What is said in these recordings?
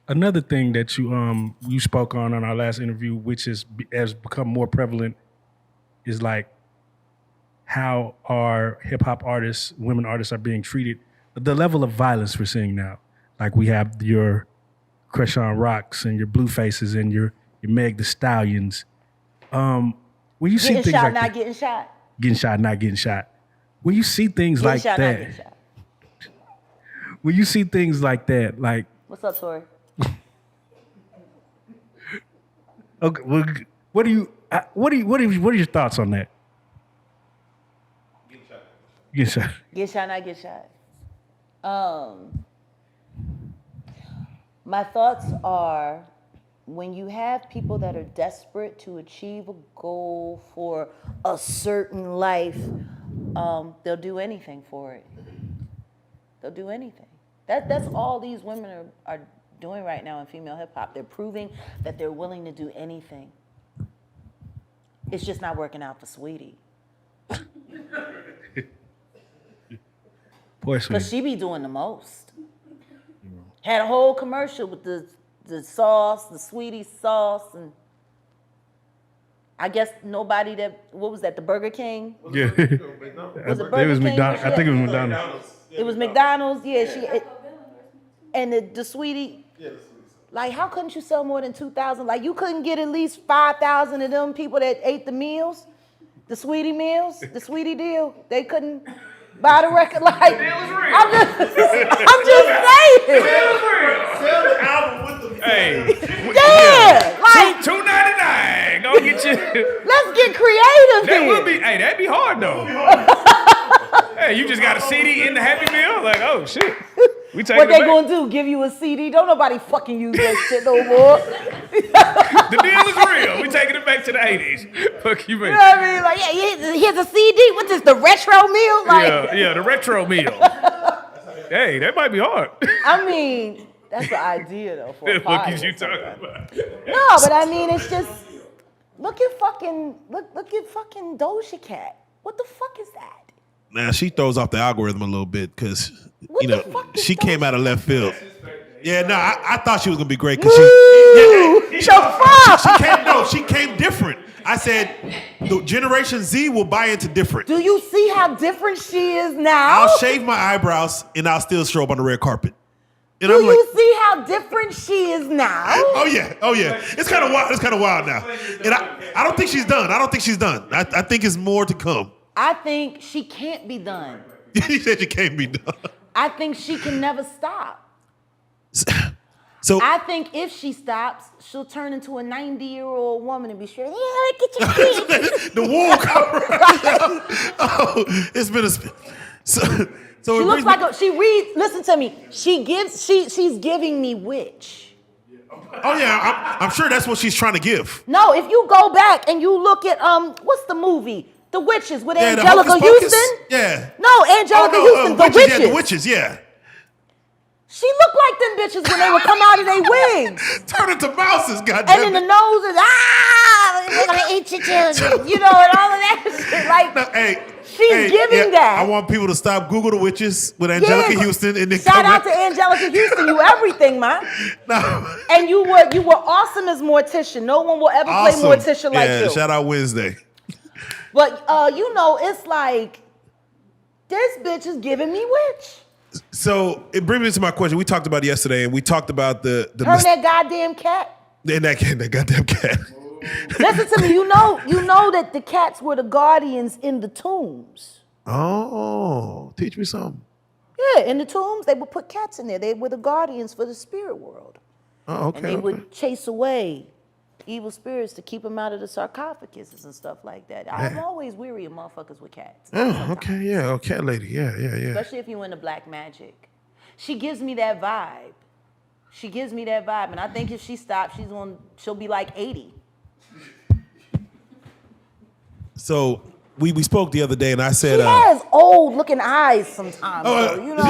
Another thing that you spoke on our last interview, which has become more prevalent, is like how our hip hop artists, women artists, are being treated. The level of violence we're seeing now, like we have your Krishan Rocks and your Bluefaces and your Meg The Stallions. When you see Getting things shot, like not that, getting shot. getting shot, not getting shot. When you see things Getting like shot, not that, getting shot. when you see things like that, like What's up, Tori? okay, well, what are your thoughts on that? Getting shot. Get shot, not get shot. My thoughts are when you have people that are desperate to achieve a goal for a certain life, they'll do anything for it. They'll do anything. That's all these women are doing right now in female hip hop. They're proving that they're willing to do anything. It's just not working out for Sweetie. Poor Sweetie. Because she be doing the most. Had a whole commercial with the sauce, the Sweetie sauce, and I guess nobody what was that, the Burger King? Yeah. Was it Burger It was King? McDonald's. I think it was McDonald's. It was McDonald's, yeah. And the Sweetie, like, how couldn't you sell more than 2,000? Like, you couldn't get at least 5,000 of them people that ate the meals, the Sweetie meals, the Sweetie deal. They couldn't buy the record. Like, I'm just saying. Sell the album with the Hey. Yeah, like, $2.99. Go get you. let's get creative That here. would be. Hey, that'd be hard though. Hey, you just got a CD in the Happy Meal? Like, oh shit. We taking What it they back. gonna do? Give you a CD? Don't nobody fucking use that shit no more. The deal is real. We taking it back to the 80s. Fuck you, man. You know what I mean? Like, yeah, here's a CD. What's this? The retro meal? Like, Yeah, the retro meal. Hey, that might be hard. I mean, that's the idea though for a Look party at you or something. talking about. No, but I mean, it's just look at fucking Doja Cat. What the fuck is that? Now she throws off the algorithm a little bit because What the fuck is she came Doja out of left field. Yeah, no, I thought she was gonna be great Woo! because fuck? she came different. I said the Generation Z will buy into different. Do you see how different she is now? I'll shave my eyebrows and I'll still show up on the red carpet. And Do I'm like, you see how different she is now? oh yeah. It's kind of wild. It's kind of wild now. And I don't think she's done. I think it's more to come. I think she can't be done. He said she can't be done. I think she can never stop. So I think if she stops, she'll turn into a 90-year-old woman and be sure, yeah, get your feet. the wall cover. Oh, it's been a so She it looks brings like she reads. Listen to me. She's giving me witch. Oh yeah, I'm sure that's what she's trying to give. No, if you go back and you look at what's the movie? The Witches with the Angelica Hocus Pocus? Houston. Yeah. No, Angelica Houston. The Witches. Yeah, the Witches. Yeah. She looked like them bitches when they would come out of their wigs. Turn into mouses, And goddamn. then the nose is we're gonna eat your children, you know, and all of that shit. Like, Hey. she's giving that. I want people to stop Google the Witches with Angelica Yeah, Houston and then shout come out back. to Angelica Houston, you everything, man. No. And you were awesome as Morticia. No one will ever play Morticia like you. Shout out Wednesday. But it's like this bitch is giving me witch. So it brings me to my question. We talked about it yesterday, and we talked about the Her and that goddamn cat. and that goddamn cat. Listen to me. You know that the cats were the guardians in the tombs. Oh, teach me something. Yeah, in the tombs, they would put cats in there. They were the guardians for the spirit world. Oh, okay. And they would chase away evil spirits to keep them out of the sarcophaguses and stuff like that. I'm always weary of motherfuckers with cats. Oh, okay, yeah, oh, cat lady, yeah. Especially if you into black magic. She gives me that vibe. And I think if she stops, she'll be like 80. So we spoke the other day, and I said, she has old looking eyes sometimes, though, you know?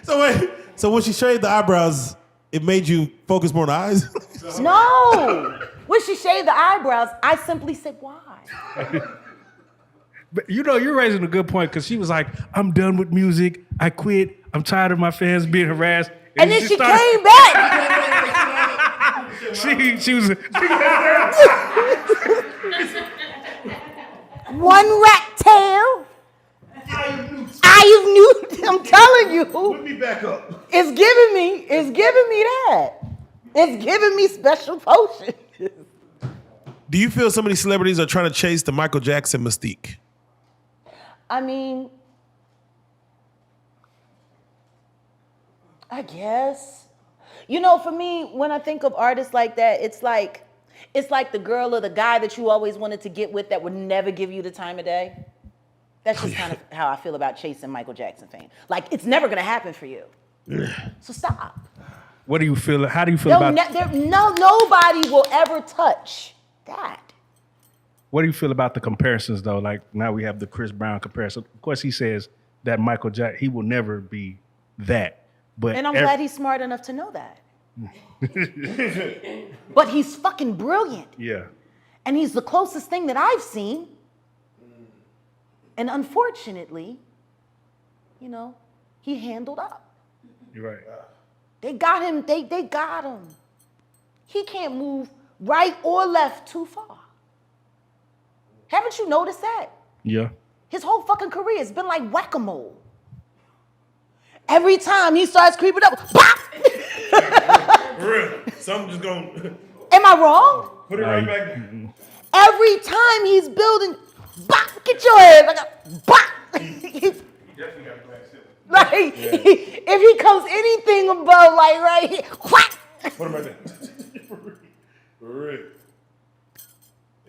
Like, so when she shaved the eyebrows, it made you focus more on the eyes? no. When she shaved the eyebrows, I simply said, why? But you're raising a good point because she was like, I'm done with music. I quit. I'm tired of my fans being harassed. And then she came back. She was. One rat tail. Eye of newt. I'm telling you. Put me back up. It's giving me that. It's giving me special potion. Do you feel some of these celebrities are trying to chase the Michael Jackson mystique? I mean, I guess. You know, for me, when I think of artists like that, it's like the girl or the guy that you always wanted to get with that would never give you the time of day. That's just kind of how I feel about chasing Michael Jackson fame. Like, it's never gonna happen for you. So stop. What do you feel? How do you feel about? Nobody will ever touch that. What do you feel about the comparisons though? Like now we have the Chris Brown comparison. Of course, he says that Michael Jackson, he will never be that. But And I'm glad he's smart enough to know that. But he's fucking brilliant. Yeah. And he's the closest thing that I've seen. And unfortunately, you know, he handled up. You're right. They got him. They got him. He can't move right or left too far. Haven't you noticed that? Yeah. His whole fucking career has been like whack-a-mole. Every time he starts creeping up, bop! For real. Something just going. Am I wrong? Put it right back. Every time he's building, bop! Get your head! Like a bop! Definitely got black silver. Like, if he comes anything above, like right here, whack! Put him right there. For real.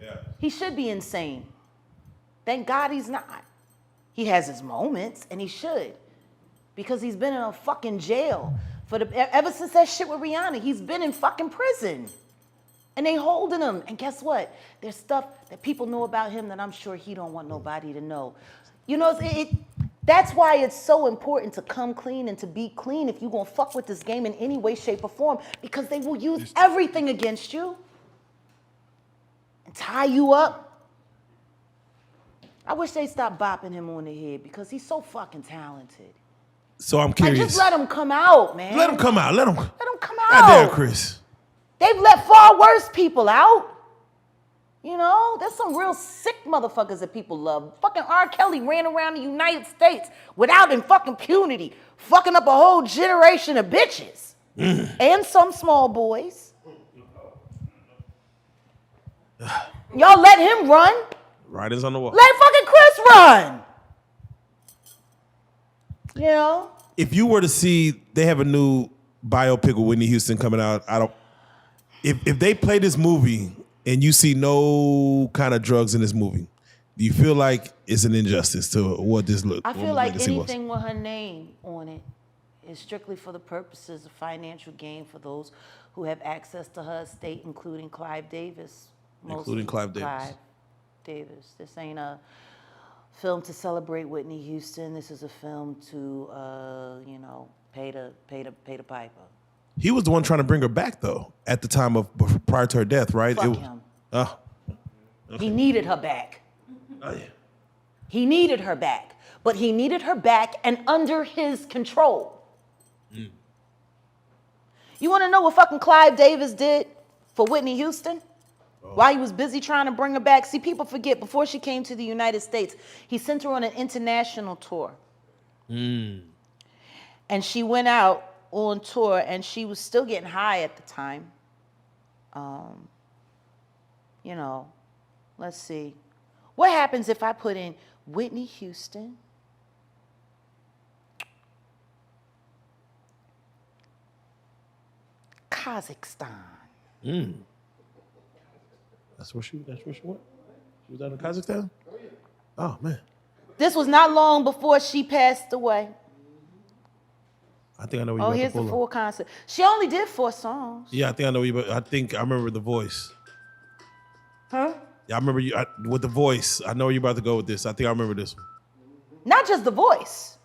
Yeah. He should be insane. Thank God he's not. He has his moments, and he should. Because he's been in a fucking jail. Ever since that shit with Rihanna, he's been in fucking prison. And they holding him. And guess what? There's stuff that people know about him that I'm sure he don't want nobody to know. You know, that's why it's so important to come clean and to be clean if you're going to fuck with this game in any way, shape, or form. Because they will use everything against you. And tie you up. I wish they stopped bopping him on the head because he's so fucking talented. So I'm Like, curious. just let him come out, man. Let him come out. Let him come God out. damn, Chris. They've let far worse people out. You know, there's some real sick motherfuckers that people love. Fucking R. Kelly ran around the United States without fucking impunity, fucking up a whole generation of bitches. And some small boys. Y'all let him run. Writers on the wall. Let fucking Chris run. You know? If you were to see, they have a new biopic with Whitney Houston coming out. If they play this movie and you see no kind of drugs in this movie, do you feel like it's an injustice to what this look? I feel like anything with her name on it is strictly for the purposes of financial gain for those who have access to her estate, including Clive Davis. Including Clive Davis. Clive Davis. This ain't a film to celebrate Whitney Houston. This is a film to, pay the piper. He was the one trying to bring her back though at the time of prior to her death, right? Fuck him. Okay. He needed her back. Oh yeah. He needed her back, but he needed her back and under his control. You want to know what fucking Clive Davis did for Whitney Houston? While he was busy trying to bring her back. See, people forget, before she came to the United States, he sent her on an international tour. And she went out on tour, and she was still getting high at the time. Let's see. What happens if I put in Whitney Houston, Kazakhstan? That's where she went? She was out in Kazakhstan? Oh man. This was not long before she passed away. I think I know what you're Here's about to the pull full up. concert. She only did 4 songs. Yeah, I think I know I remember the voice. Huh? Yeah, I remember you with the voice. I know where you're about to go with this. I think I remember this one. Not just the voice.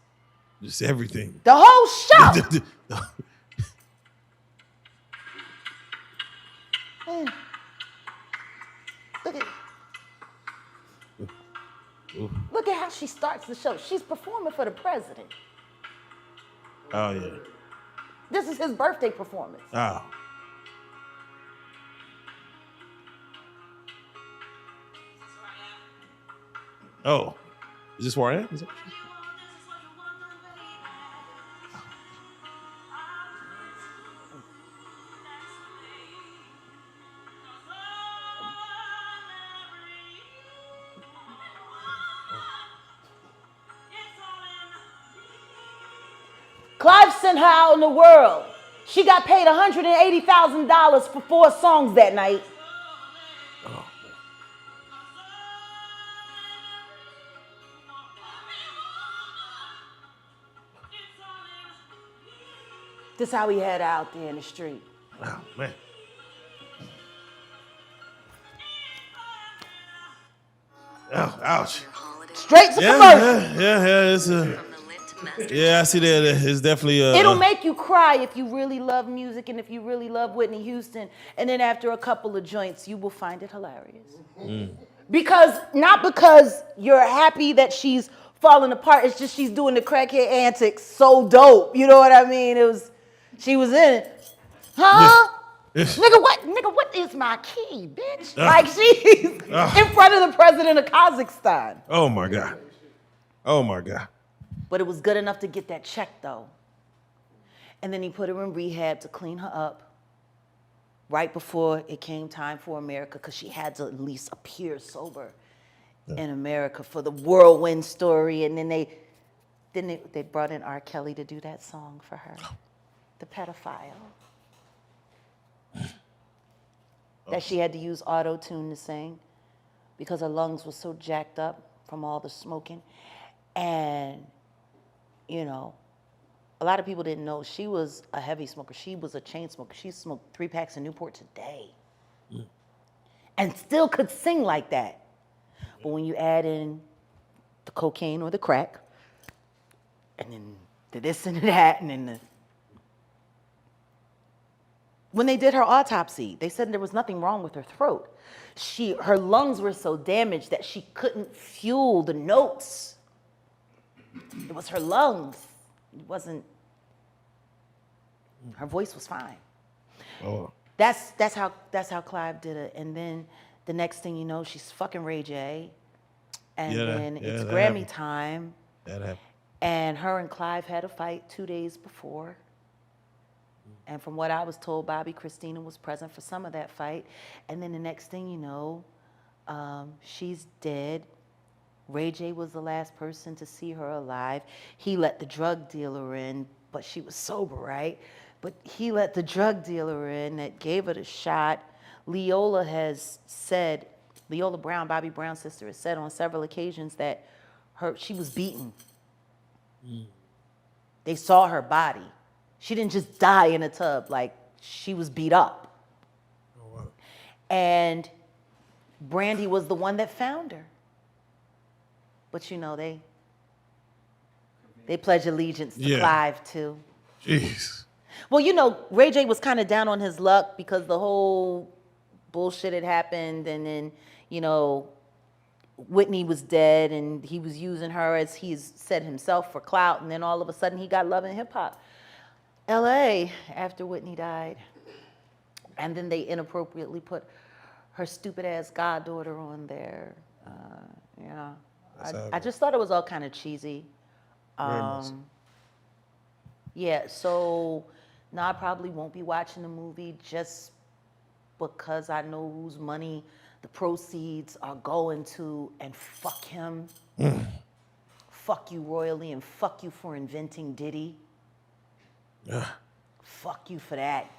Just everything. The whole show. Man. Look at how she starts the show. She's performing for the president. Oh yeah. This is his birthday performance. Oh. Oh. Is this where I am? Is it? Clive sent her out in the world. She got paid $180,000 for 4 songs that night. Oh. This how he had out there in the street. Oh, man. Oh, ouch. Straight to commercial. Yeah. It's yeah, I see that. It's definitely. It'll make you cry if you really love music and if you really love Whitney Houston. And then after a couple of joints, you will find it hilarious. Not because you're happy that she's falling apart. It's just she's doing the crackhead antics so dope. You know what I mean? She was in it. Huh? Nigga, what is my key, bitch? Like she's in front of the president of Kazakhstan. Oh my God. But it was good enough to get that check though. And then he put her in rehab to clean her up right before it came time for America, because she had to at least appear sober in America for the whirlwind story. And then they brought in R. Kelly to do that song for her, the pedophile. That she had to use auto-tune to sing because her lungs were so jacked up from all the smoking. And, you know, a lot of people didn't know she was a heavy smoker. She was a chain smoker. She smoked 3 packs of Newport a day and still could sing like that. But when you add in the cocaine or the crack, and then the this and the that, and then when they did her autopsy, they said there was nothing wrong with her throat. Her lungs were so damaged that she couldn't fuel the notes. It was her lungs. It wasn't. Her voice was fine. Oh. That's how Clive did it. And then the next thing you know, she's fucking Ray J. And then it's Grammy time. That happened. And her and Clive had a fight 2 days before. And from what I was told, Bobby Christina was present for some of that fight. And then the next thing you know, she's dead. Ray J was the last person to see her alive. He let the drug dealer in, but she was sober, right? But he let the drug dealer in that gave her the shot. Leola Brown, Bobby Brown's sister, has said on several occasions that she was beaten. They saw her body. She didn't just die in a tub, like she was beat up. Oh, wow. And Brandy was the one that found her. But you know, they pledge allegiance to Clive too. Jeez. Well, you know, Ray J was kind of down on his luck because the whole bullshit had happened, and then, you know, Whitney was dead and he was using her, as he's said himself, for clout, and then all of a sudden he got Love and Hip Hop LA after Whitney died. And then they inappropriately put her stupid ass goddaughter on there. I just thought it was all kind of cheesy. Yeah, so now I probably won't be watching the movie just because I know whose money the proceeds are going to, and fuck him. Fuck you royally, and fuck you for inventing Diddy. Fuck you for that.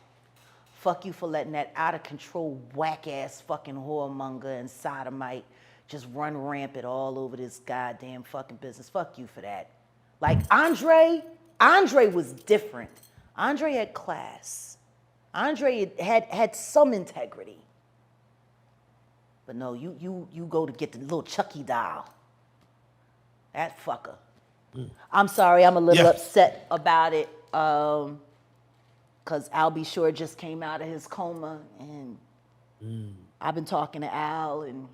Fuck you for letting that out of control whack ass fucking whoremonger and sodomite just run rampant all over this goddamn fucking business. Fuck you for that. Like Andre was different. Andre had class. Andre had some integrity. But no, you go to get the little Chucky doll. That fucker. I'm sorry, I'm a little upset about it. Because Al B. Sure just came out of his coma, and I've been talking to Al, and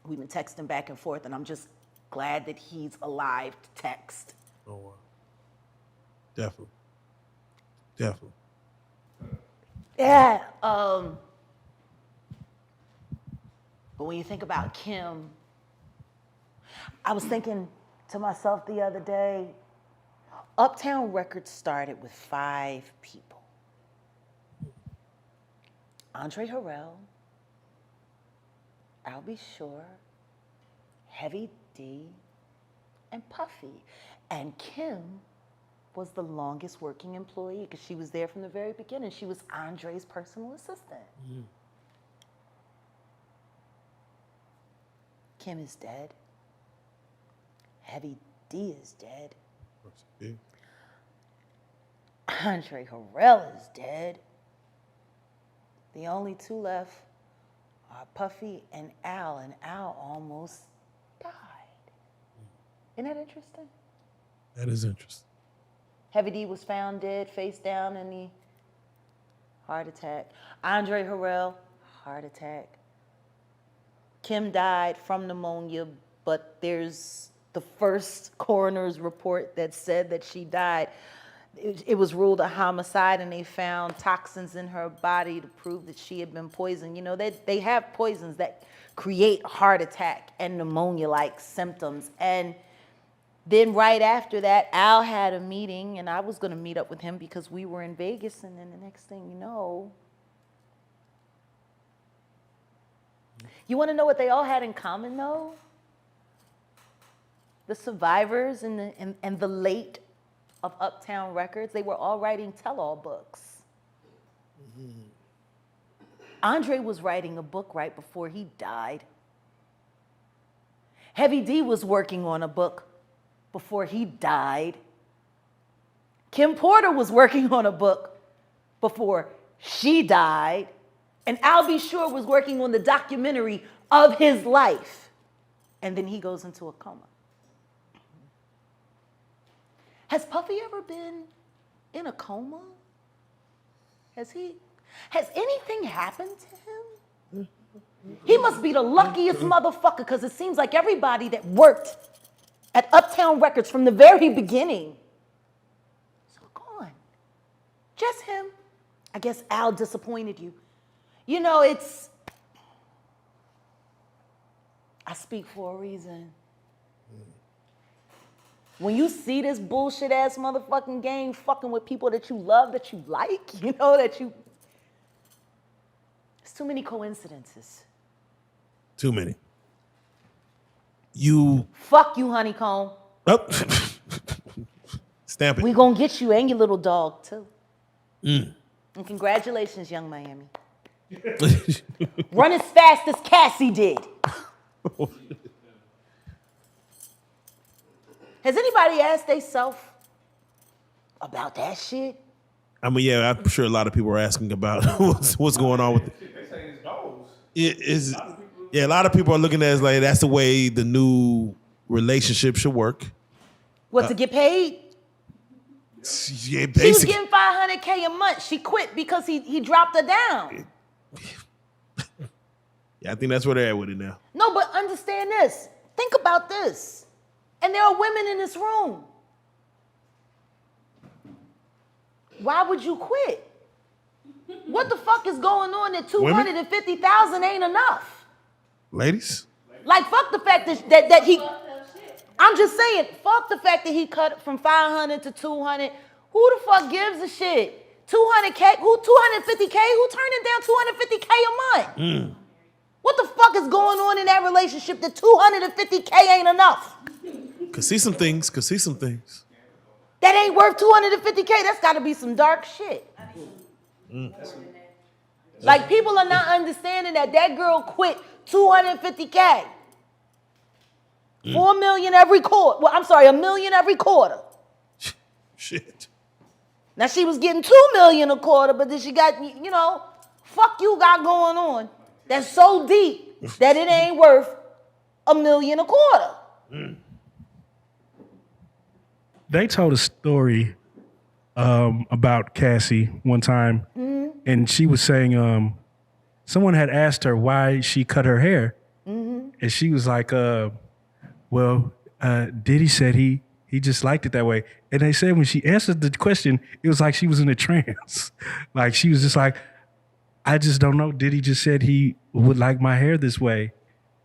we've been texting back and forth, and I'm just glad that he's alive to text. Oh, wow. Definitely. Definitely. Yeah. But when you think about Kim, I was thinking to myself the other day, Uptown Records started with 5 people. Andre Harrell, I'll Be Sure, Heavy D, and Puffy. And Kim was the longest working employee because she was there from the very beginning. She was Andre's personal assistant. Kim is dead. Heavy D is dead. Andre Harrell is dead. The only 2 left are Puffy and Al almost died. Isn't that interesting? That is interesting. Heavy D was found dead, face down in the heart attack. Andre Harrell, heart attack. Kim died from pneumonia, but there's the first coroner's report that said that she died. It was ruled a homicide, and they found toxins in her body to prove that she had been poisoned. You know, they have poisons that create heart attack and pneumonia-like symptoms. And then right after that, Al had a meeting, and I was going to meet up with him because we were in Vegas, and then the next thing you know, you want to know what they all had in common, though? The survivors and the late of Uptown Records, they were all writing tell-all books. Andre was writing a book right before he died. Heavy D was working on a book before he died. Kim Porter was working on a book before she died. And Al B. Sure was working on the documentary of his life. And then he goes into a coma. Has Puffy ever been in a coma? Has anything happened to him? He must be the luckiest motherfucker, because it seems like everybody that worked at Uptown Records from the very beginning is gone. Just him. I guess Al disappointed you. You know, I speak for a reason. When you see this bullshit ass motherfucking game fucking with people that you love, that you like, you know, it's too many coincidences. Too many. Fuck you, honeycomb. Oh. Stamp it. We gonna get you and your little dog, too. And congratulations, Young Miami. Run as fast as Cassie did. Has anybody asked theyself about that shit? I mean, yeah, I'm sure a lot of people are asking about what's going on with it. They say it's goals. Yeah, a lot of people are looking at it as like that's the way the new relationship should work. What, to get paid? Yeah, She was basically. getting $500K a month. She quit because he dropped her down. Yeah, I think that's where they're at with it now. No, but understand this. Think about this. And there are women in this room. Why would you quit? What the fuck is going on that $250,000 ain't enough? Ladies? Like, fuck the fact that he... I'm just saying, fuck the fact that he cut from 500 to 200. Who the fuck gives a shit? 200K? Who 250K? Who turning down 250K a month? What the fuck is going on in that relationship that 250K ain't enough? Could see some things. That ain't worth 250K. That's got to be some dark shit. Like, people are not understanding that girl quit 250K. 4 million every quarter. Well, I'm sorry, $1 million every quarter. Shit. Now, she was getting $2 million a quarter, but then she got, you know, fuck you got going on. That's so deep that it ain't worth $1 million a quarter. They told a story about Cassie one time, and she was saying someone had asked her why she cut her hair, and she was like, "Well, Diddy said he He just liked it that way. And they said when she answered the question, it was like she was in a trance. Like she was just like, I just don't know. Did he just said he would like my hair this way?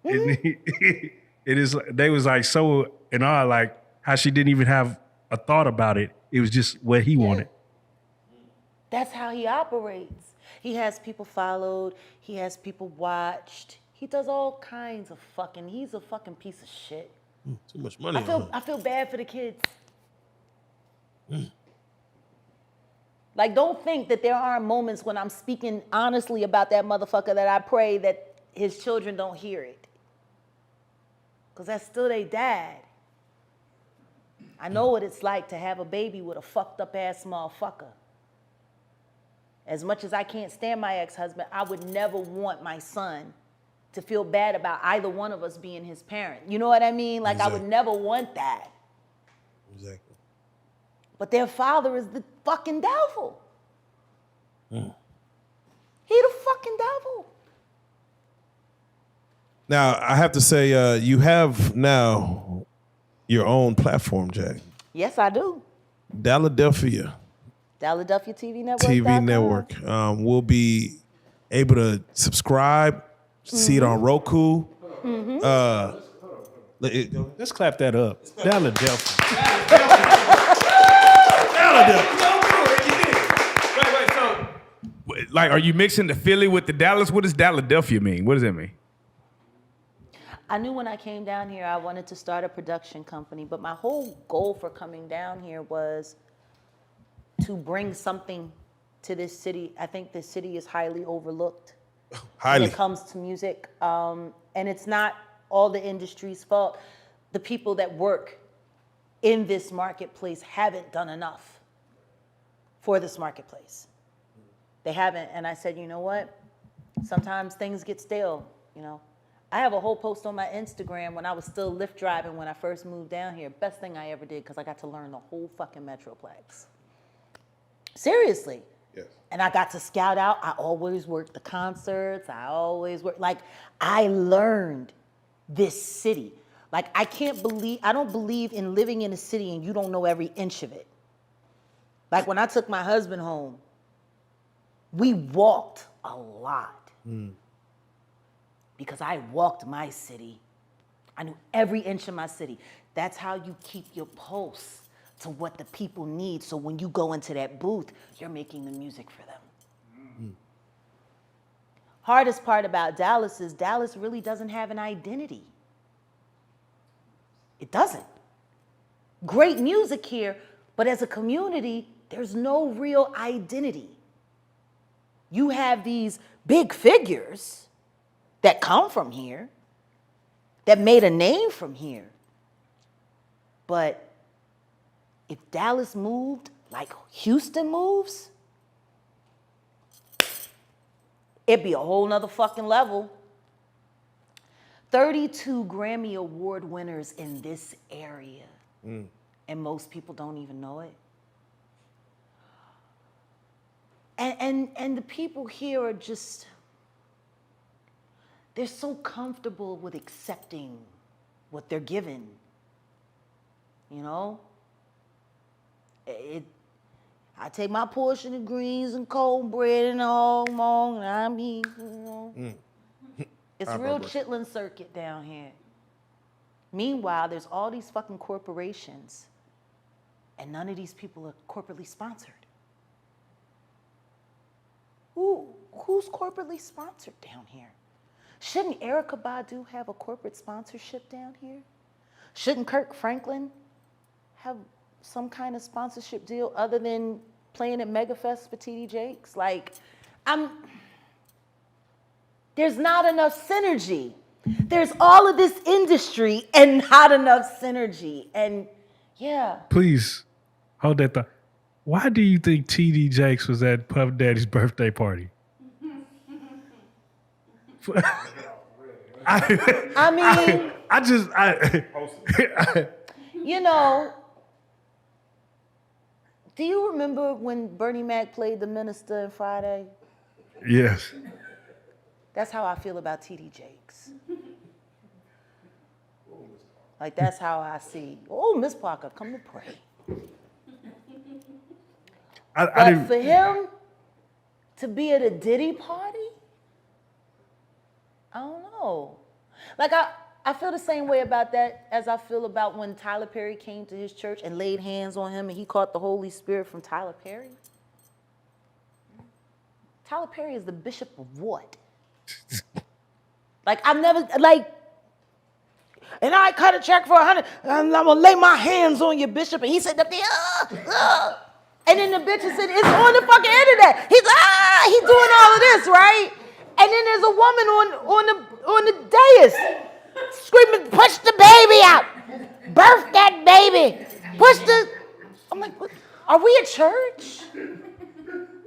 And it is. They was like so in awe, like how she didn't even have a thought about it. It was just what he wanted. That's how he operates. He has people followed. He has people watched. He does all kinds of fucking. He's a fucking piece of shit. Too much money. I feel bad for the kids. Like, don't think that there aren't moments when I'm speaking honestly about that motherfucker that I pray that his children don't hear it. Because that's still their dad. I know what it's like to have a baby with a fucked up ass motherfucker. As much as I can't stand my ex-husband, I would never want my son to feel bad about either one of us being his parent. You know what I mean? Like, exactly. I would never want that. Exactly. But their father is the fucking devil. He the fucking devil. Now, I have to say, you have now your own platform, Jack. Yes, I do. Philadelphia TV Network. TV Network. We'll be able to subscribe, see it on Roku. Let's clap that up. Philadelphia. Wait, so like, are you mixing the Philly with the Dallas? What does Philadelphia mean? What does that mean? I knew when I came down here I wanted to start a production company, but my whole goal for coming down here was to bring something to this city. I think this city is highly overlooked when it comes to music. And it's not all the industry's fault. The people that work in this marketplace haven't done enough for this marketplace. They haven't. And I said, you know what? Sometimes things get stale, you know. I have a whole post on my Instagram when I was still Lyft driving when I first moved down here. Best thing I ever did because I got to learn the whole fucking Metroplex. Seriously. Yes. And I got to scout out. I always worked the concerts. I learned this city. Like, I don't believe in living in a city and you don't know every inch of it. Like, when I took my husband home, we walked a lot. Because I walked my city. I knew every inch of my city. That's how you keep your pulse to what the people need. So when you go into that booth, you're making the music for them. Hardest part about Dallas is Dallas really doesn't have an identity. It doesn't. Great music here, but as a community, there's no real identity. You have these big figures that come from here, that made a name from here. But if Dallas moved like Houston moves, it'd be a whole nother fucking level. 32 Grammy Award winners in this area. And most people don't even know it. And the people here are just, they're so comfortable with accepting what they're given. You know? I take my portion of greens and cold bread and all along, and I mean, you know. It's a real chitlin circuit down here. Meanwhile, there's all these fucking corporations, and none of these people are corporately sponsored. Who's corporately sponsored down here? Shouldn't Erykah Badu have a corporate sponsorship down here? Shouldn't Kirk Franklin have some kind of sponsorship deal other than playing at MegaFest for TD Jakes? Like, there's not enough synergy. There's all of this industry and not enough synergy. And yeah. Please hold that thought. Why do you think TD Jakes was at Puff Daddy's birthday party? You know, do you remember when Bernie Mac played the minister in Friday? Yes. That's how I feel about TD Jakes. Like, that's how I see. Oh, Miss Parker, come to pray. I But didn't. for him to be at a Diddy party, I don't know. Like, I feel the same way about that as I feel about when Tyler Perry came to his church and laid hands on him and he caught the Holy Spirit from Tyler Perry. Tyler Perry is the bishop of what? Like, I've never, like, and I cut a check for $100, and I'm gonna lay my hands on you, bishop. And he said, and then the bitch said, it's on the fucking internet. He's doing all of this, right? And then there's a woman on the dais screaming, push the baby out. Birth that baby. I'm like, what? Are we a church?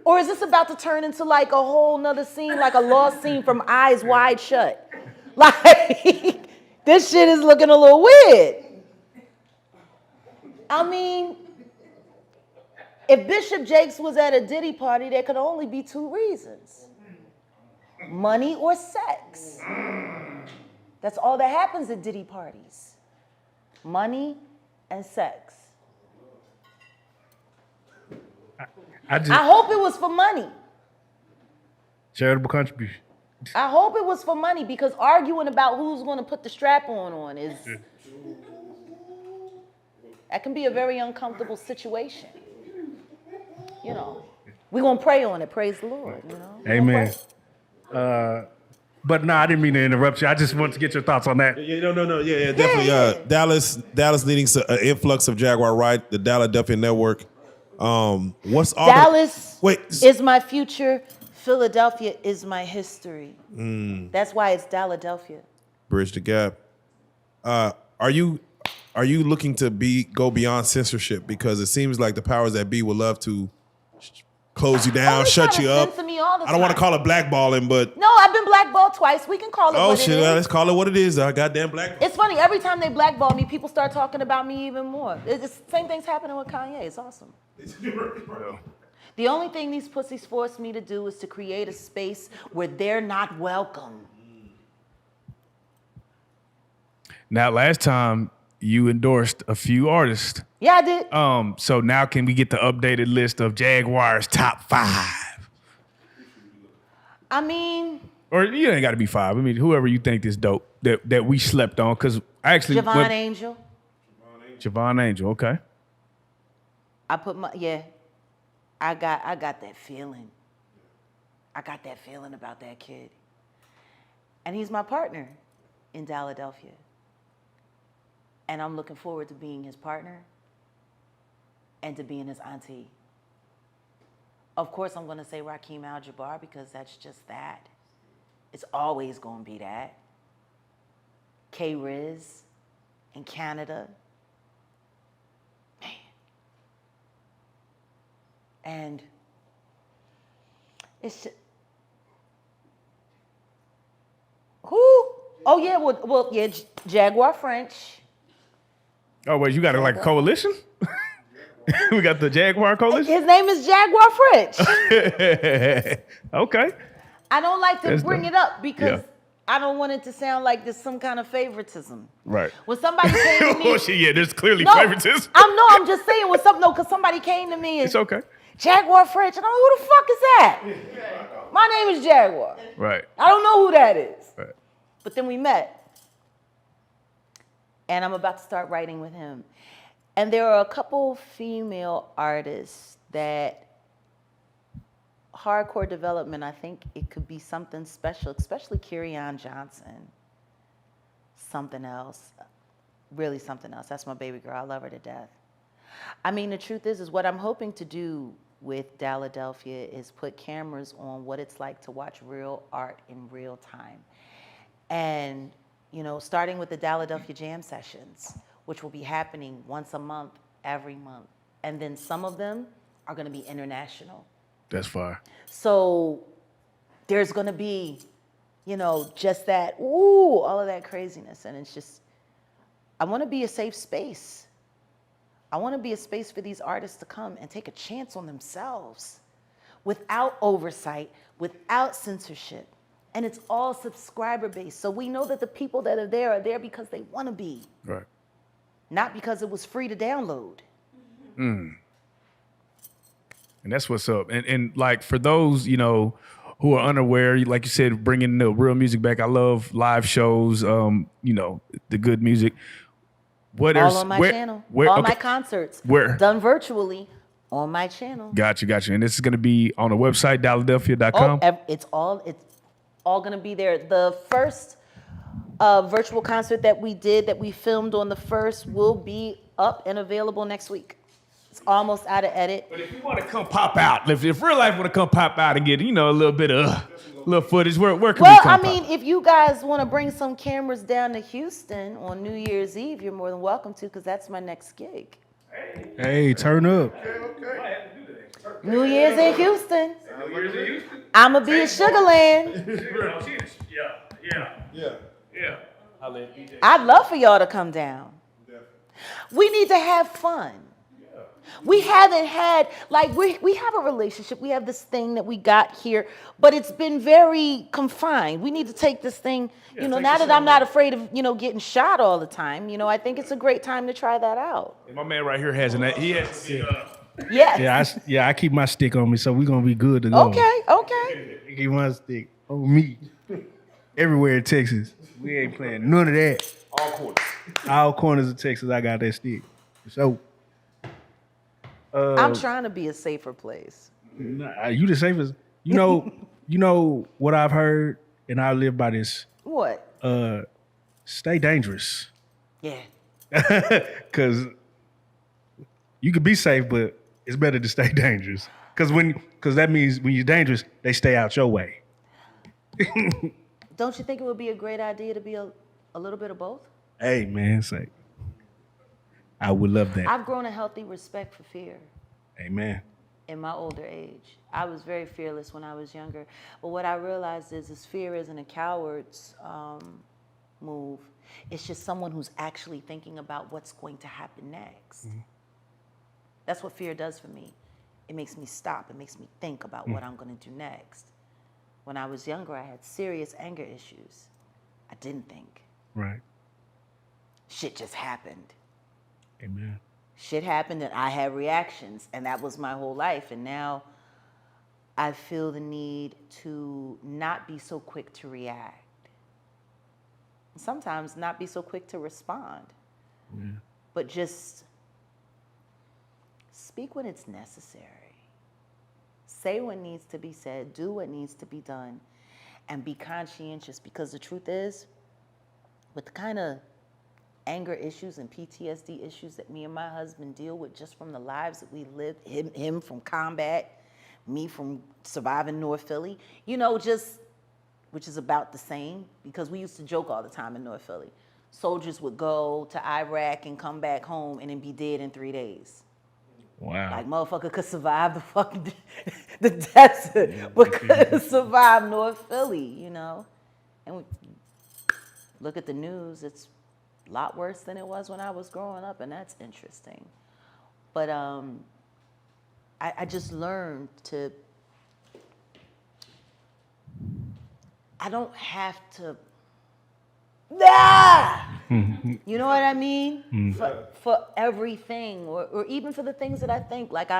Or is this about to turn into like a whole nother scene, like a lost scene from Eyes Wide Shut? Like, this shit is looking a little weird. I mean, if Bishop Jakes was at a Diddy party, there could only be two reasons. Money or sex. That's all that happens at Diddy parties. Money and sex. I just I hope it was for money. charitable contribution. I hope it was for money, because arguing about who's going to put the strap on is, that can be a very uncomfortable situation. You know, we're going to pray on it. Praise the Lord. You know? Amen. But no, I didn't mean to interrupt you. I just want to get your thoughts on that. Yeah, no, yeah, definitely. Dallas needing an influx of Jaguar Wright, the Philadelphia network. What's all Dallas wait is my future. Philadelphia is my history. That's why it's Philadelphia. bridge the gap? Are you looking to go beyond censorship? Because it seems like the powers that be would love to close you down, they shut try you to up. censor me all the I don't want to time. call it blackballing, but No, I've been blackballed twice. We can call it oh what shit, it is. let's call it what it is. Goddamn blackball. It's funny, every time they blackball me, people start talking about me even more. It's the same thing's happening with Kanye. It's awesome. The only thing these pussies force me to do is to create a space where they're not welcome. Now, last time you endorsed a few artists. Yeah, I did. So now can we get the updated list of Jaguar's top 5? I mean, Or you ain't got to be 5. I mean, whoever you think is dope that we slept on. Because I actually Javon Angel. Javon Angel, okay. I got that feeling. I got that feeling about that kid. And he's my partner in Philadelphia. And I'm looking forward to being his partner and to being his auntie. Of course, I'm going to say Rakim Al-Jabbar, because that's just that. It's always going to be that. K-Riz in Canada. Man. And it's just, who? Oh yeah, well yeah, Jaguar French. Oh, wait, you got a coalition? We got the Jaguar coalition? His name is Jaguar French. Okay. I don't like to bring it up because Yeah. I don't want it to sound like there's some kind of favoritism. Right. When somebody came to me, Oh, shit, yeah, there's clearly no, favoritism. I'm just saying because somebody came to me and It's okay. Jaguar French, and I'm like, who the fuck is that? My name is Jaguar. Right. I don't know who that is. Right. But then we met. And I'm about to start writing with him. And there are a couple female artists that hardcore development, I think it could be something special, especially Kerryon Johnson. Something else. Really something else. That's my baby girl. I love her to death. I mean, the truth is what I'm hoping to do with Philadelphia is put cameras on what it's like to watch real art in real time. And, you know, starting with the Philadelphia Jam Sessions, which will be happening once a month, every month. And then some of them are going to be international. That's fire. So there's going to be, you know, just that, ooh, all of that craziness. And it's just, I want to be a safe space. I want to be a space for these artists to come and take a chance on themselves without oversight, without censorship. And it's all subscriber based. So we know that the people that are there because they want to be. Right. not because it was free to download. And that's what's up. And like for those, who are unaware, like you said, bringing the real music back. I love live shows, the good music. All on my channel. All my concerts. Where? Done virtually on my channel. Gotcha. And this is going to be on the website, Dalladelphia.com? It's all going to be there. The first virtual concert that we filmed on the 1st will be up and available next week. It's almost out of edit. But if you want to come pop out, if real life want to come pop out and get, a little bit of little footage, where can we come Well, pop? if you guys want to bring some cameras down to Houston on New Year's Eve, you're more than welcome to, because that's my next gig. Hey, turn up. New Year's in Houston. I'm going to be in Sugar Land. Yeah. I'd love for y'all to come down. We need to have fun. We haven't had, we have a relationship. We have this thing that we got here, but it's been very confined. We need to take this thing, now that I'm not afraid of, getting shot all the time, I think it's a great time to try that out. And my man right here has Yes. I keep my stick on me, so we're going to be good to go. Okay. Keep my stick on me. Everywhere in Texas. We ain't playing none of that. All corners of Texas, I got that stick. So. I'm trying to be a safer place. You the safest. You know what I've heard, and I live by this. What? Stay dangerous. Yeah. Because you could be safe, but it's better to stay dangerous. Because that means when you're dangerous, they stay out your way. Don't you think it would be a great idea to be a little bit of both? Hey, man, say. I would love that. I've grown a healthy respect for fear. Amen. In my older age. I was very fearless when I was younger. But what I realized is fear isn't a coward's move. It's just someone who's actually thinking about what's going to happen next. Mm-hmm. That's what fear does for me. It makes me stop. It makes me think about what I'm going to do next. When I was younger, I had serious anger issues. I didn't think. Right. Shit just happened. Amen. Shit happened and I had reactions, and that was my whole life. And now I feel the need to not be so quick to react. Sometimes not be so quick to respond. Yeah. But just speak when it's necessary. Say what needs to be said, do what needs to be done, and be conscientious, because the truth is, with the kind of anger issues and PTSD issues that me and my husband deal with just from the lives that we lived, him from combat, me from surviving North Philly, which is about the same, because we used to joke all the time in North Philly. Soldiers would go to Iraq and come back home and then be dead in 3 days. Wow. Like, motherfucker could survive the desert, but couldn't survive North Philly, And we look at the news, it's a lot worse than it was when I was growing up, and that's interesting. But I just learned to, I don't have to, you know what I mean? For everything, or even for the things that I think. Like,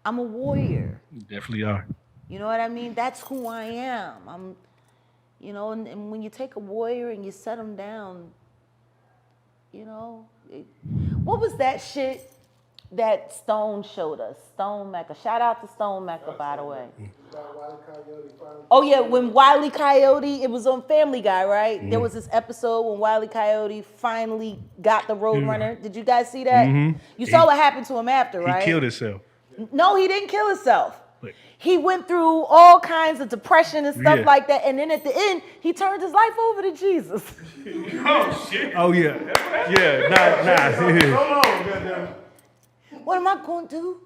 I'm a warrior. You definitely are. You know what I mean? That's who I am. And when you take a warrior and you set him down, what was that shit that Stone showed us? Stone Mecca. Shout out to Stone Mecca, by the way. Oh, yeah, when Wile E. Coyote, it was on Family Guy, right? Mm-hmm. There was this episode when Wile E. Coyote finally got the Roadrunner. Did you guys see that? Mm-hmm. You saw what happened to him after, right? He killed himself. No, he didn't kill himself. He went through all kinds of depression and stuff like that, and then at the end, he turned his life over to Jesus. Oh, shit. Oh, yeah. Yeah, nah. Hold on, goddamn. What am I going to do?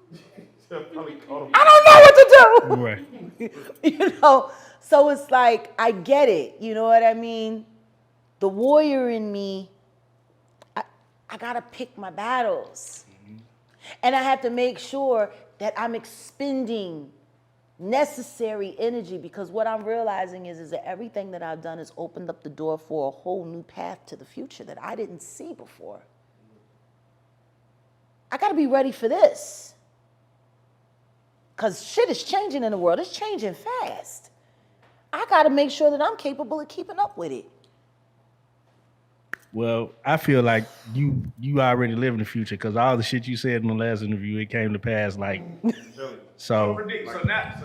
I don't know what to do. Right. So it's like, I get it. You know what I mean? The warrior in me, I got to pick my battles. Mm-hmm. And I have to make sure that I'm expending necessary energy, because what I'm realizing is that everything that I've done has opened up the door for a whole new path to the future that I didn't see before. I got to be ready for this. Because shit is changing in the world. It's changing fast. I got to make sure that I'm capable of keeping up with it. Well, I feel like you already live in the future because all the shit you said in the last interview, it came to pass. Like, so So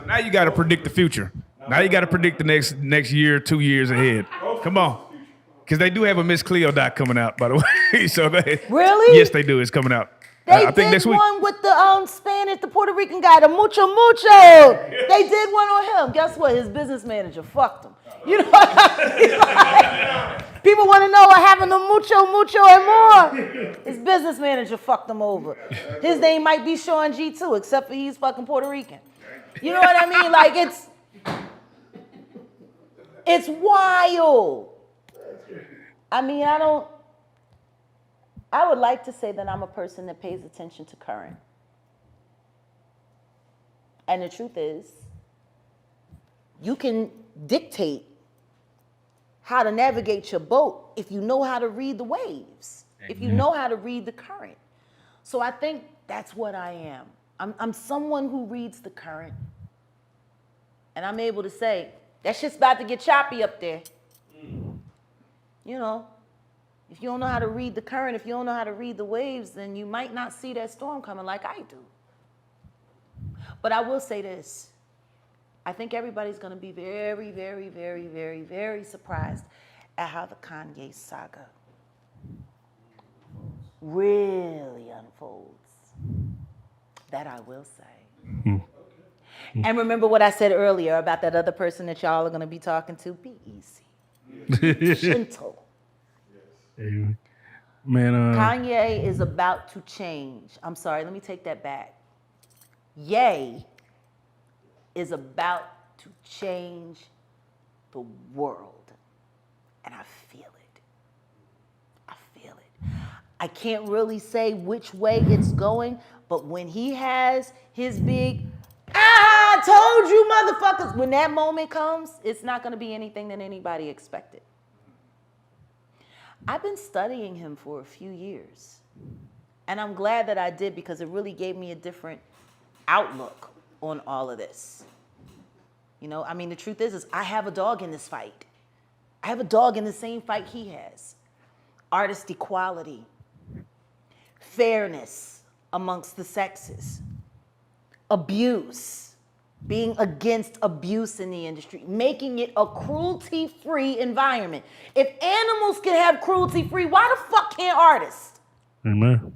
now you got to predict the future. Now you got to predict the next year, 2 years ahead. Come on. Because they do have a Miss Cleo doc coming out, by the way. So Really? Yes, they do. It's coming out. They I think did next week. one with the Spanish, the Puerto Rican guy, the Mucho Mucho. They did one on him. Guess what? His business manager fucked him. You know what I mean? Like, people want to know what happened to Mucho Mucho and more. His business manager fucked him over. His name might be Sean G too, except for he's fucking Puerto Rican. You know what I mean? Like it's wild. I mean, I would like to say that I'm a person that pays attention to current. And the truth is, you can dictate how to navigate your boat if you know how to read the waves, if you know how to read the current. So I think that's what I am. I'm someone who reads the current. And I'm able to say, that shit's about to get choppy up there. You know, if you don't know how to read the current, if you don't know how to read the waves, then you might not see that storm coming like I do. But I will say this. I think everybody's going to be very, very, very, very, very surprised at how the Kanye saga really unfolds. That I will say. And remember what I said earlier about that other person that y'all are going to be talking to? Be easy. Gentle. man, Kanye is about to change. I'm sorry, let me take that back. Ye is about to change the world. And I feel it. I feel it. I can't really say which way it's going, but when he has his big, I told you motherfuckers, when that moment comes, it's not going to be anything that anybody expected. I've been studying him for a few years. And I'm glad that I did because it really gave me a different outlook on all of this. You know, I mean, the truth is I have a dog in this fight. I have a dog in the same fight he has. Artist equality, fairness amongst the sexes, abuse, being against abuse in the industry, making it a cruelty-free environment. If animals can have cruelty-free, why the fuck can't artists? amen.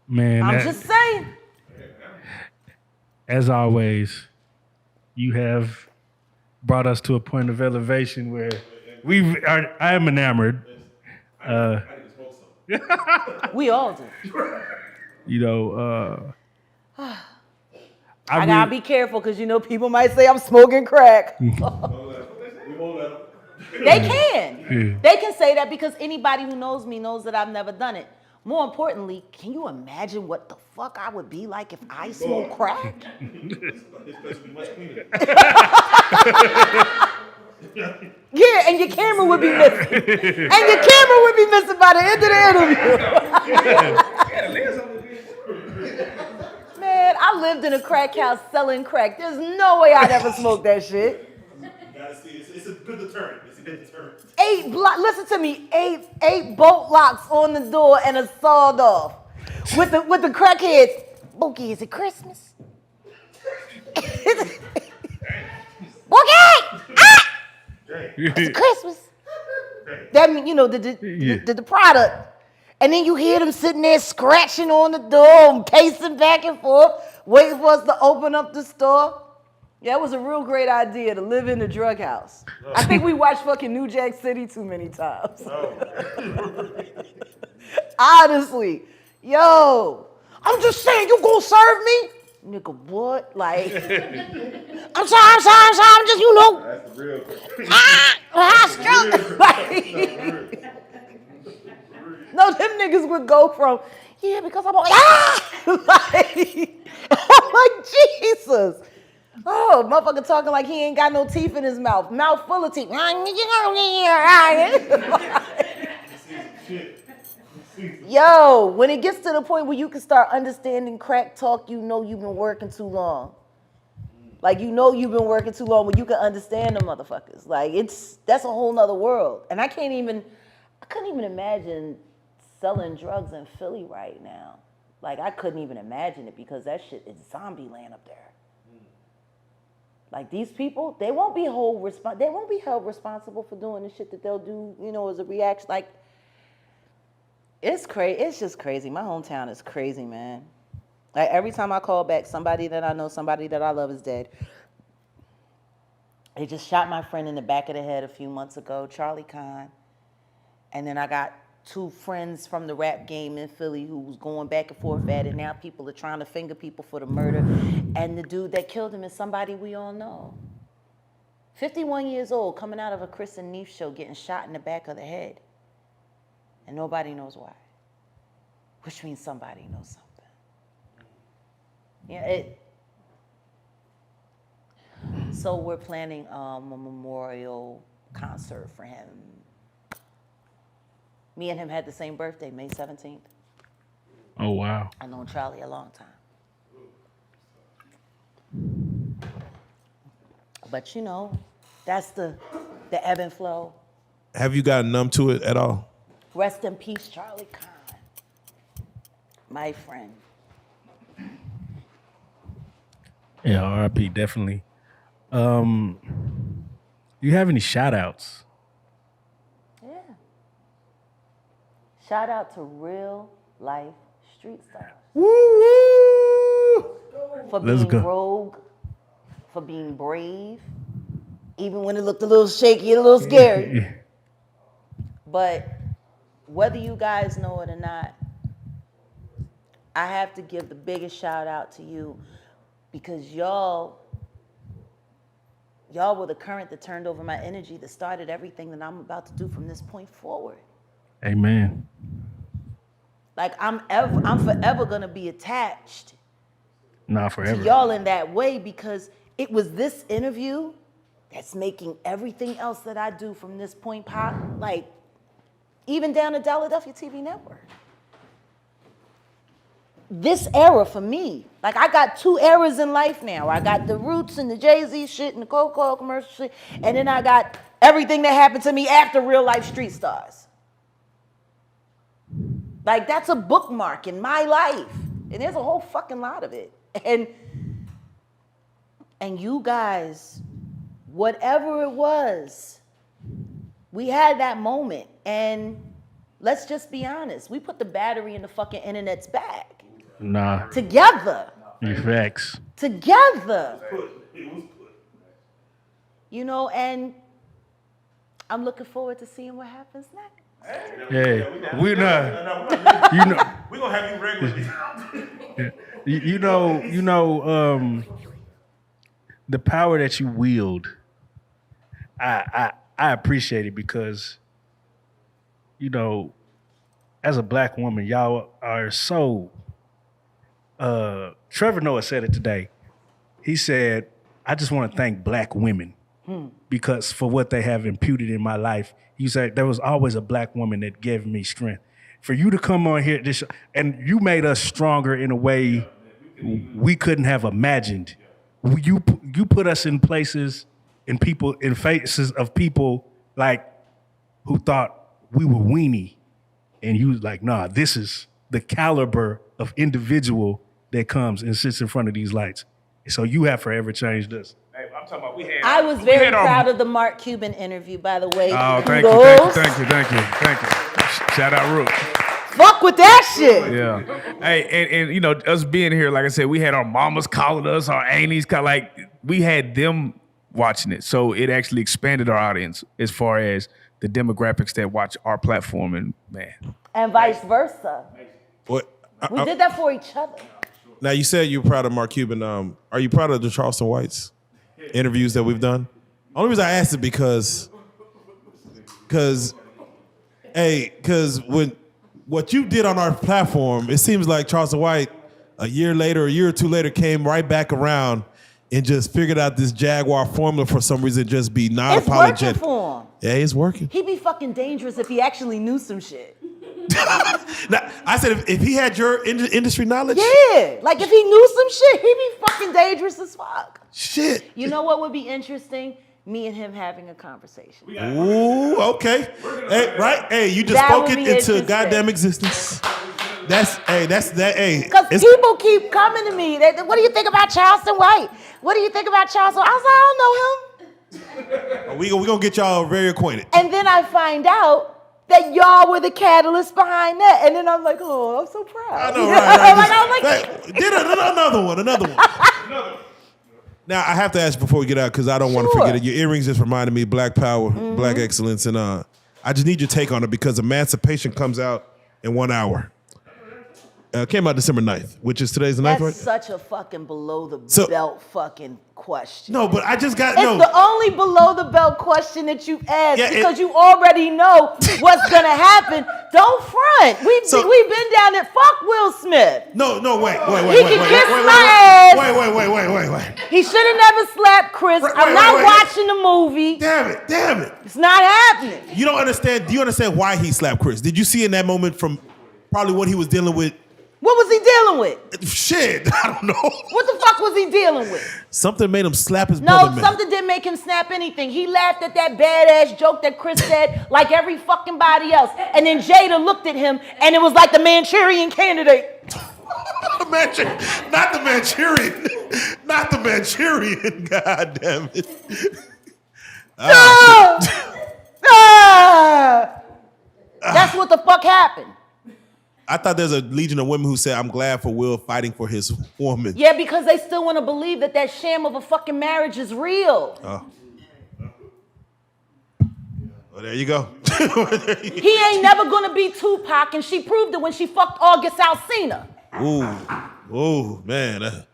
Man, I'm just saying. as always, you have brought us to a point of elevation where I am enamored. We all do. You know, I gotta be careful because you know people might say I'm smoking crack. We won't let them. They can. They can say that because anybody who knows me knows that I've never done it. More importantly, can you imagine what the fuck I would be like if I smoked crack? Yeah, and your camera would be missing. And your camera would be missing by the end of the interview. Man, I lived in a crack house selling crack. There's no way I'd ever smoke that shit. You gotta see, it's a good deterrent. It's a good deterrent. Listen to me, eight bolt locks on the door and a sawed off. With the crackheads. Bookie, is it Christmas? Bookie! Ah! It's Christmas. That means, you know, the product. And then you hear them sitting there scratching on the door and pacing back and forth, waiting for us to open up the store. Yeah, it was a real great idea to live in the drug house. I think we watched fucking New Jack City too many times. Honestly. Yo, I'm just saying, you gonna serve me? Nigga, what? Like, I'm sorry, I'm just, you know. That's the real thing. No, them niggas would go from, yeah, because I'm like, like, I'm like, Jesus. Oh, motherfucker talking like he ain't got no teeth in his mouth. Mouth full of teeth. Yo, when it gets to the point where you can start understanding crack talk, you know you've been working too long. Like, you know you've been working too long when you can understand the motherfuckers. Like, that's a whole nother world. And I couldn't even imagine selling drugs in Philly right now. Like, I couldn't even imagine it because that shit is zombie land up there. Like, these people, they won't be held responsible for doing the shit that they'll do, you know, as a reaction. Like, it's crazy. It's just crazy. My hometown is crazy, man. Like, every time I call back, somebody that I know, somebody that I love is dead. They just shot my friend in the back of the head a few months ago, Charlie Kahn. And then I got 2 friends from the rap game in Philly who was going back and forth at it. Now people are trying to finger people for the murder. And the dude that killed him is somebody we all know. 51 years old, coming out of a Chris and Neef show, getting shot in the back of the head. And nobody knows why. Which means somebody knows something. Yeah, so we're planning a memorial concert for him. Me and him had the same birthday, May 17th. Oh, wow. I've known Charlie a long time. But you know, that's the ebb and flow. Have you gotten numb to it at all? Rest in peace, Charlie Kahn, my friend. Yeah, RIP, definitely. You have any shout outs? Yeah. Shout out to real life street stars. Woo! For Let's being go. rogue, for being brave, even when it looked a little shaky and a little scary. But whether you guys know it or not, I have to give the biggest shout out to you because y'all were the current that turned over my energy that started everything that I'm about to do from this point forward. Amen. Like, I'm forever gonna be attached Nah, to forever. y'all in that way because it was this interview that's making everything else that I do from this point pop, like even down to Philadelphia TV Network. This era for me, like I got 2 eras in life now. I got the Roots and the Jay-Z shit and the Coca-Cola commercial shit, and then I got everything that happened to me after real life street stars. Like, that's a bookmark in my life. And there's a whole fucking lot of it. And you guys, whatever it was, we had that moment. And let's just be honest. We put the battery in the fucking internet's bag. Nah, Together. facts. Together. You know, and I'm looking forward to seeing what happens next. Yeah, we're not. You know, We're gonna have you regularly. you know, the power that you wield. I appreciate it because, you know, as a black woman, y'all are so. Trevor Noah said it today. He said, "I just want to thank black women because for what they have imputed in my life." You said there was always a black woman that gave me strength. For you to come on here, and you made us stronger in a way we couldn't have imagined. You put us in places, in faces of people like who thought we were weenie, and you was like, "Nah, this is the caliber of individual that comes and sits in front of these lights." So you have forever changed us. Hey, I'm talking about we had. I was very proud of the Mark Cuban interview, by the way. Oh, thank Kudos. you. Shout out, Rook. Fuck with that shit. Yeah. Hey, and you know, us being here, like I said, we had our mamas calling us, our aunties, like we had them watching it. So it actually expanded our audience as far as the demographics that watch our platform, and man. And vice versa. What? We did that for each other. Now you said you're proud of Mark Cuban. Are you proud of the Charleston White's interviews that we've done? Only reason I asked it because when what you did on our platform, it seems like Charleston White a year or two later came right back around and just figured out this Jaguar formula for some reason, just be It's working non-apologetic. for him. Yeah, it's working. He'd be fucking dangerous if he actually knew some shit. Now, I said if he had your industry knowledge, Yeah, like if he knew some shit, he'd be fucking dangerous as fuck. shit. You know what would be interesting? Me and him having a conversation. Ooh, okay. Hey, right? Hey, you just That spoke would it be into interesting. goddamn existence. That's that. Hey, Because it's- people keep coming to me. What do you think about Charleston White? What do you think about Charleston? I was like, I don't know him. we gonna get y'all very acquainted. And then I find out that y'all were the catalyst behind that. And then I'm like, oh, I'm so proud. I know, right? Like, I was like, Did another one. Now I have to ask before we get out because I don't want to Sure. forget it. Your earrings just reminded me of Black Power, Black excellence, and I just need your take on it because Emancipation comes out in 1 hour. Came out December 9th, which is today's the 9th, that's right? such a fucking below the So- belt fucking question. No, but I just got It's no. the only below the belt question that you ask Yeah, because you already know what's gonna happen. Don't front. We've been down there. Fuck Will Smith. No, wait. He can kiss my ass. Wait. He should have never slapped Chris. I'm not watching the movie. Damn it. It's not happening. You don't understand. Do you understand why he slapped Chris? Did you see in that moment from probably what he was dealing with? What was he dealing with? Shit, I don't know. What the fuck was he dealing with? Something made him slap his No, brother, man. something didn't make him snap anything. He laughed at that badass joke that Chris said like every fucking body else. And then Jada looked at him and it was like the Manchurian Candidate. Not the Manchurian. Not the Manchurian. God damn it. That's what the fuck happened. I thought there's a legion of women who said, I'm glad for Will fighting for his woman. Yeah, because they still want to believe that that sham of a fucking marriage is real. Well, there you go. He ain't never gonna be Tupac, and she proved it when she fucked August Alsina. Ooh, man.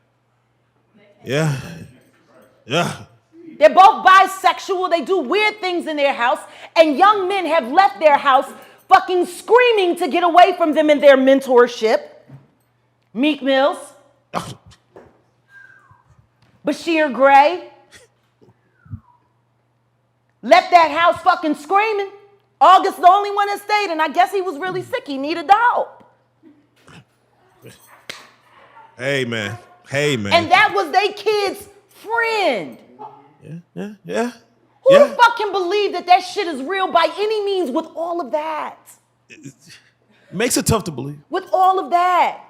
Yeah. They're both bisexual. They do weird things in their house, and young men have left their house fucking screaming to get away from them in their mentorship. Meek Mills. Bashir Gray. Left that house fucking screaming. August the only one that stayed, and I guess he was really sick. He needed the help. Hey, man. And that was they kid's friend. Yeah. Who the fuck can believe that shit is real by any means with all of that? Makes it tough to believe. With all of that.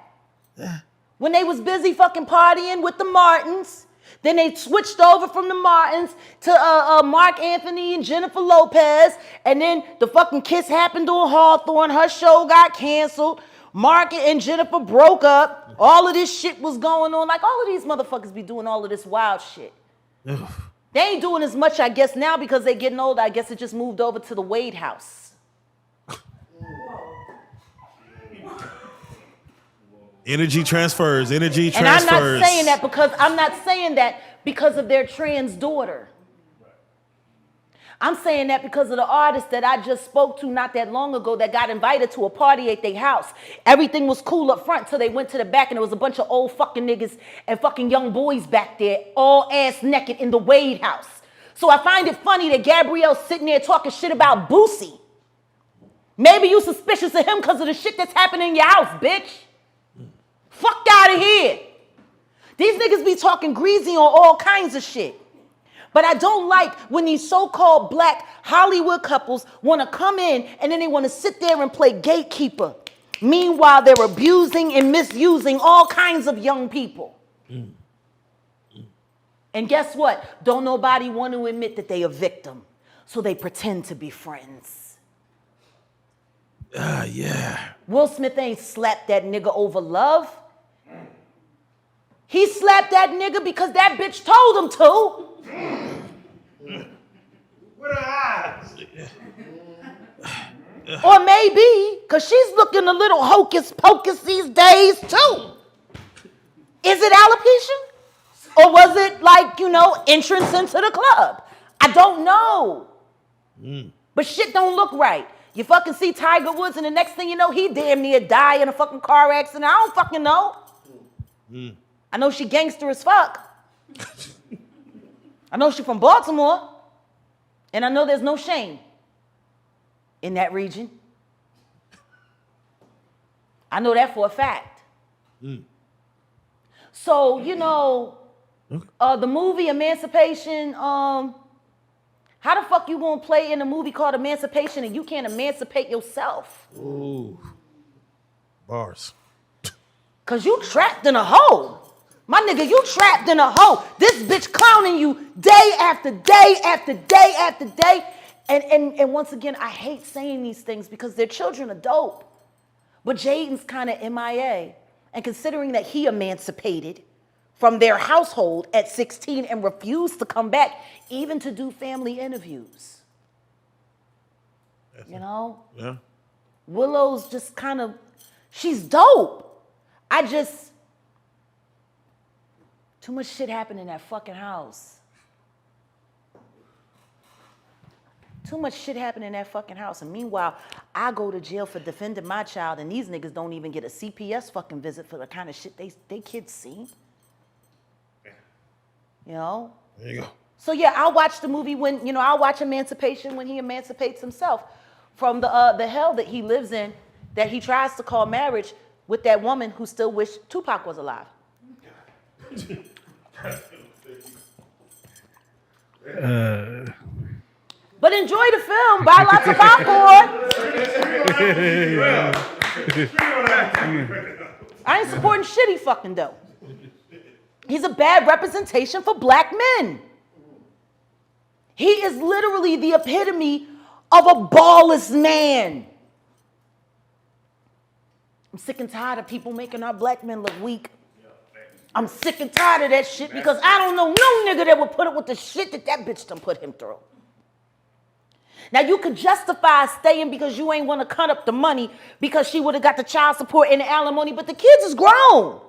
When they was busy fucking partying with the Martins, then they switched over from the Martins to Mark Anthony and Jennifer Lopez, and then the fucking kiss happened on Hawthorne. Her show got canceled. Mark and Jennifer broke up. All of this shit was going on. Like, all of these motherfuckers be doing all of this wild shit. They ain't doing as much, I guess, now because they getting older. I guess it just moved over to the Wade house. Energy transfers. And I'm not saying that because of their trans daughter. I'm saying that because of the artist that I just spoke to not that long ago that got invited to a party at their house. Everything was cool up front till they went to the back and there was a bunch of old fucking niggas and fucking young boys back there, all ass naked in the Wade house. So I find it funny that Gabrielle's sitting there talking shit about Boosie. Maybe you suspicious of him because of the shit that's happening in your house, bitch. Fuck out of here. These niggas be talking greasy on all kinds of shit. But I don't like when these so-called black Hollywood couples want to come in and then they want to sit there and play gatekeeper. Meanwhile, they're abusing and misusing all kinds of young people. And guess what? Don't nobody want to admit that they a victim. So they pretend to be friends. Yeah. Will Smith ain't slapped that nigga over love. He slapped that nigga because that bitch told him to. With her eyes. Or maybe, because she's looking a little hocus pocus these days too. Is it alopecia? Or was it like, entrance into the club? I don't know. But shit don't look right. You fucking see Tiger Woods and the next thing you know, he damn near died in a fucking car accident. I don't fucking know. I know she gangster as fuck. I know she's from Baltimore, and I know there's no shame in that region. I know that for a fact. So, you know, the movie Emancipation, how the fuck you gonna play in a movie called Emancipation and you can't emancipate yourself? Ooh. Bars. Cause you trapped in a hole. My nigga, you trapped in a hole. This bitch clowning you day after day after day after day. And once again, I hate saying these things because their children are dope. But Jaden's kind of MIA. And considering that he emancipated from their household at 16 and refused to come back, even to do family interviews. You know? Yeah. Willow's just kind of, she's dope. Too much shit happened in that fucking house. Too much shit happened in that fucking house. And meanwhile, I go to jail for defending my child, and these niggas don't even get a CPS fucking visit for the kind of shit they kids see. You know? There you go. So yeah, I'll watch the movie when, you know, I'll watch Emancipation when he emancipates himself from the hell that he lives in, that he tries to call marriage with that woman who still wished Tupac was alive. But enjoy the film, buy lots of popcorn. I ain't supporting shit he fucking do. He's a bad representation for black men. He is literally the epitome of a ballless man. I'm sick and tired of people making our black men look weak. I'm sick and tired of that shit because I don't know no nigga that would put up with the shit that bitch done put him through. Now you could justify staying because you ain't want to cut up the money because she would have got the child support and the alimony, but the kids is grown.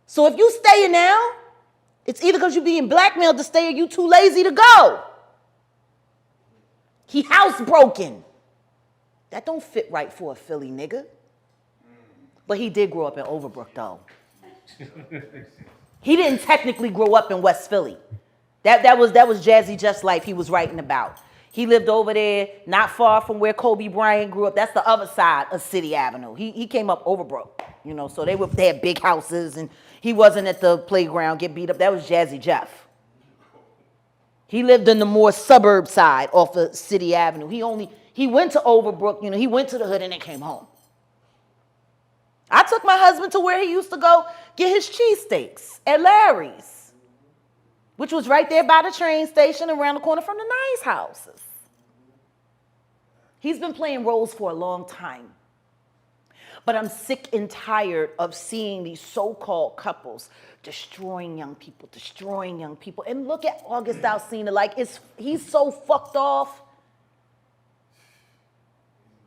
So if you staying now, it's either because you being blackmailed to stay or you too lazy to go. He housebroken. That don't fit right for a Philly nigga. But he did grow up in Overbrook though. He didn't technically grow up in West Philly. That was Jazzy Jeff's life he was writing about. He lived over there, not far from where Kobe Bryant grew up. That's the other side of City Avenue. He came up Overbrook, you know, so they had big houses and he wasn't at the playground, get beat up. That was Jazzy Jeff. He lived in the more suburb side off of City Avenue. He went to Overbrook, you know, he went to the hood and then came home. I took my husband to where he used to go get his cheesesteaks at Larry's, which was right there by the train station around the corner from the nice houses. He's been playing roles for a long time. But I'm sick and tired of seeing these so-called couples destroying young people. And look at August Alsina, like he's so fucked off.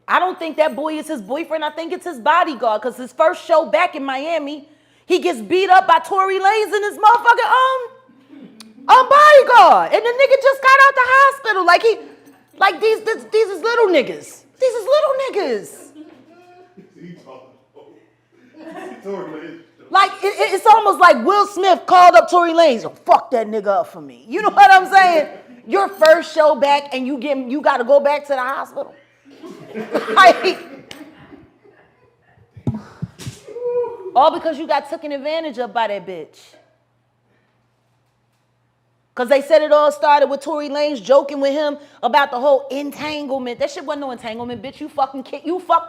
I don't think that boy is his boyfriend. I think it's his bodyguard because his first show back in Miami, he gets beat up by Tory Lanez and his motherfucking bodyguard. And the nigga just got out the hospital. Like these is little niggas. These is little niggas. Like it's almost like Will Smith called up Tory Lanez. Oh, fuck that nigga up for me. You know what I'm saying? Your first show back and you got to go back to the hospital. Like, all because you got taken advantage of by that bitch. Because they said it all started with Tory Lanez joking with him about the whole entanglement. That shit wasn't no entanglement, bitch. You fucked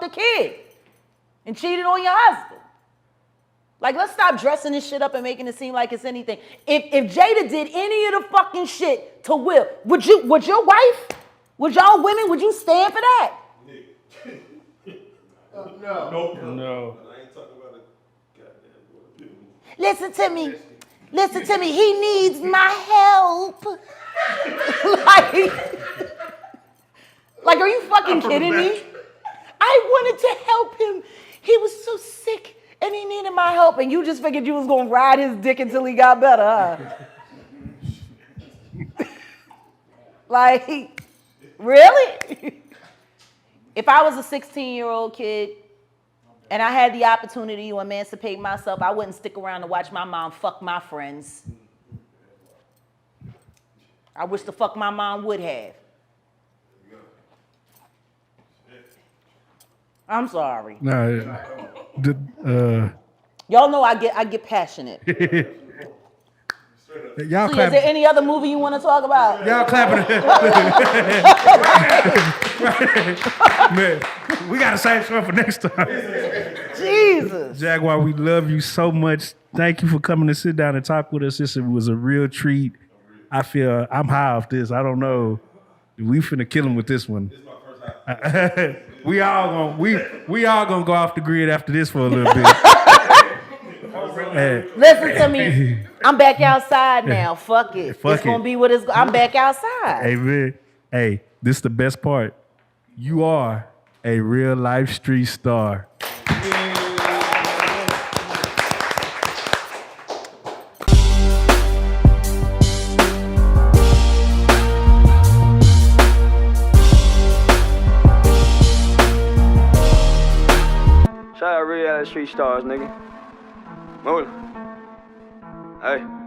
the kid and cheated on your husband. Like, let's stop dressing this shit up and making it seem like it's anything. If Jada did any of the fucking shit to Will, would your wife, would y'all women, would you stand for that? No. I ain't talking about a goddamn. Listen to me. He needs my help. like, are you fucking kidding me? I wanted to help him. He was so sick and he needed my help. And you just figured you was going to ride his dick until he got better, huh? Like, really? If I was a 16-year-old kid and I had the opportunity to emancipate myself, I wouldn't stick around to watch my mom fuck my friends. I wish the fuck my mom would have. I'm sorry. No, Y'all know I get passionate. y'all See, is clap. there any other movie you want to talk about? Y'all clapping. Man, we got to save some for next time. Jesus. Jaguar, we love you so much. Thank you for coming to sit down and talk with us. This was a real treat. I feel I'm high off this. I don't know. We finna kill him with this one. This is my first high. we all gonna go off the grid after this for a little bit. Listen to me. I'm back outside now. Fuck it. Fuck it's gonna it. be what it's. I'm back outside. Hey man, hey, this is the best part. You are a real life street star. Shout out real street stars, nigga. Move. Hey.